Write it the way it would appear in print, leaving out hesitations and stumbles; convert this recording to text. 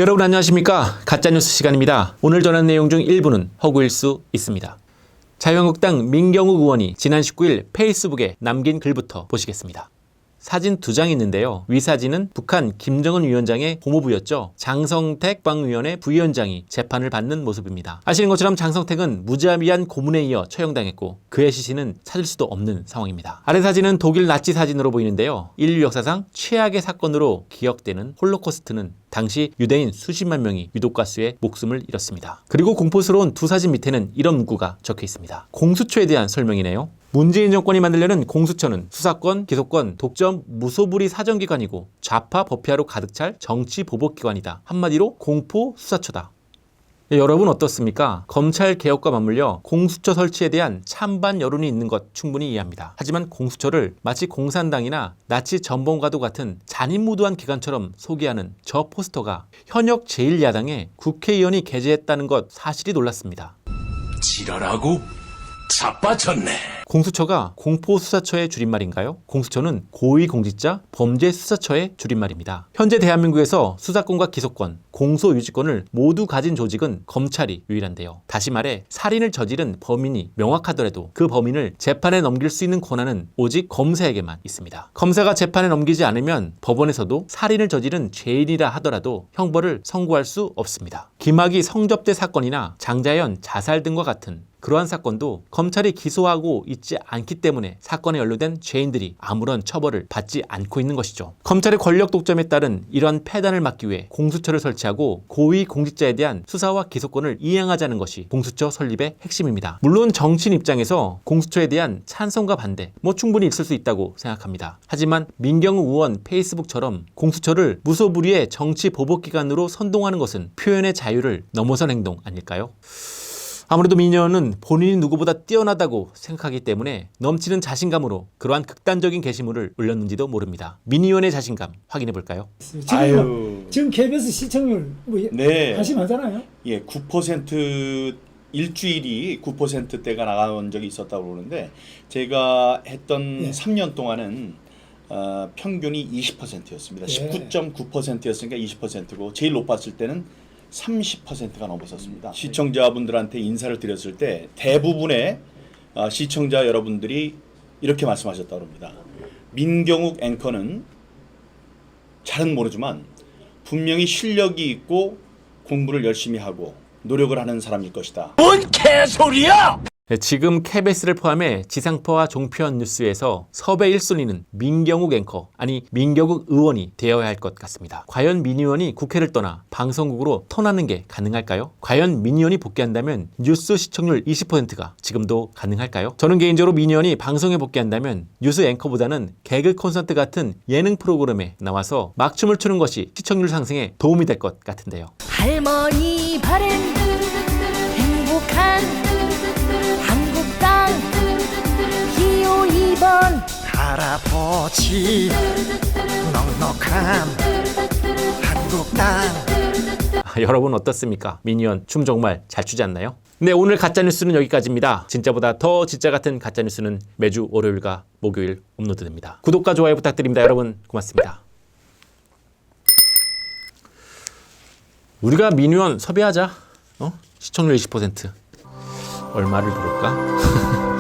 여러분 안녕하십니까? 가짜뉴스 시간입니다. 오늘 전한 내용 중 일부는 허구일 수 있습니다. 자유한국당 민경욱 의원이 지난 19일 페이스북에 남긴 글부터 보시겠습니다. 사진 두 장이 있는데요. 위 사진은 북한 김정은 위원장의 고모부였죠. 장성택 국방위원회 부위원장이 재판을 받는 모습입니다. 아시는 것처럼 장성택은 무자비한 고문에 이어 처형당했고 그의 시신은 찾을 수도 없는 상황입니다. 아래 사진은 독일 나치 사진으로 보이는데요. 인류 역사상 최악의 사건으로 기억되는 홀로코스트는 당시 유대인 수십만 명이 유독가스의 목숨을 잃었습니다. 그리고 공포스러운 두 사진 밑에는 이런 문구가 적혀 있습니다. 공수처에 대한 설명이네요. 문재인 정권이 만들려는 공수처는 수사권, 기소권, 독점, 무소불위 사정기관이고 좌파 법폐화로 가득 찰 정치 보복기관이다. 한마디로 공포 수사처다. 여러분 어떻습니까? 검찰 개혁과 맞물려 공수처 설치에 대한 찬반 여론이 있는 것 충분히 이해합니다. 하지만 공수처를 마치 공산당이나 나치 전범과도 같은 잔인무도한 기관처럼 소개하는 저 포스터가 현역 제1야당의 국회의원이 게재했다는 것 사실이 놀랐습니다. 지랄하고 자빠졌네. 공수처가 공포수사처의 줄임말인가요? 공수처는 고위공직자 범죄수사처의 줄임말입니다. 현재 대한민국에서 수사권과 기소권, 공소유지권을 모두 가진 조직은 검찰이 유일한데요. 다시 말해 살인을 저지른 범인이 명확하더라도 그 범인을 재판에 넘길 수 있는 권한은 오직 검사에게만 있습니다. 검사가 재판에 넘기지 않으면 법원에서도 살인을 저지른 죄인이라 하더라도 형벌을 선고할 수 없습니다. 김학의 성접대 사건이나 장자연 자살 등과 같은 그러한 사건도 검찰이 기소하고 있지 않기 때문에 사건에 연루된 죄인들이 아무런 처벌을 받지 않고 있는 것이죠. 검찰의 권력 독점에 따른 이러한 폐단을 막기 위해 공수처를 설치하고 고위 공직자에 대한 수사와 기소권을 이양하자는 것이 공수처 설립의 핵심입니다. 물론 정치인 입장에서 공수처에 대한 찬성과 반대 충분히 있을 수 있다고 생각합니다. 하지만 민경욱 의원 페이스북처럼 공수처를 무소불위의 정치 보복기관으로 선동하는 것은 표현의 자유를 넘어선 행동 아닐까요? 아무래도 민의원은 본인이 누구보다 뛰어나다고 생각하기 때문에 넘치는 자신감으로 그러한 극단적인 게시물을 올렸는지도 모릅니다. 민의원의 자신감 확인해 볼까요? 지금 KBS 시청률 네. 관심하잖아요. 예, 9% 일주일이 9%대가 나간 적이 있었다고 그러는데 제가 했던 3년 동안은 평균이 20%였습니다. 19.9%였으니까 20%고 제일 높았을 때는 30%가 넘었었습니다. 시청자분들한테 인사를 드렸을 때 대부분의 시청자 여러분들이 이렇게 말씀하셨다고 합니다. 민경욱 앵커는 잘은 모르지만 분명히 실력이 있고 공부를 열심히 하고 노력을 하는 사람일 것이다. 뭔 개소리야! 지금 KBS를 포함해 지상파와 종편 뉴스에서 섭외 1순위는 민경욱 앵커, 아니 민경욱 의원이 되어야 할 것 같습니다. 과연 민의원이 국회를 떠나 방송국으로 턴하는 게 가능할까요? 과연 민의원이 복귀한다면 뉴스 시청률 20%가 지금도 가능할까요? 저는 개인적으로 민의원이 방송에 복귀한다면 뉴스 앵커보다는 개그 콘서트 같은 예능 프로그램에 나와서 막춤을 추는 것이 시청률 상승에 도움이 될 것 같은데요. 할머니 바램 행복한 한국당 기호 2번 할아버지 넉넉한 한국당. 여러분 어떻습니까? 민의원 춤 정말 잘 추지 않나요? 네, 오늘 가짜뉴스는 여기까지입니다. 진짜보다 더 진짜 같은 가짜뉴스는 매주 월요일과 목요일 업로드됩니다. 구독과 좋아요 부탁드립니다. 여러분 고맙습니다. 우리가 민의원 섭외하자. 시청률 20%. 얼마를 부를까?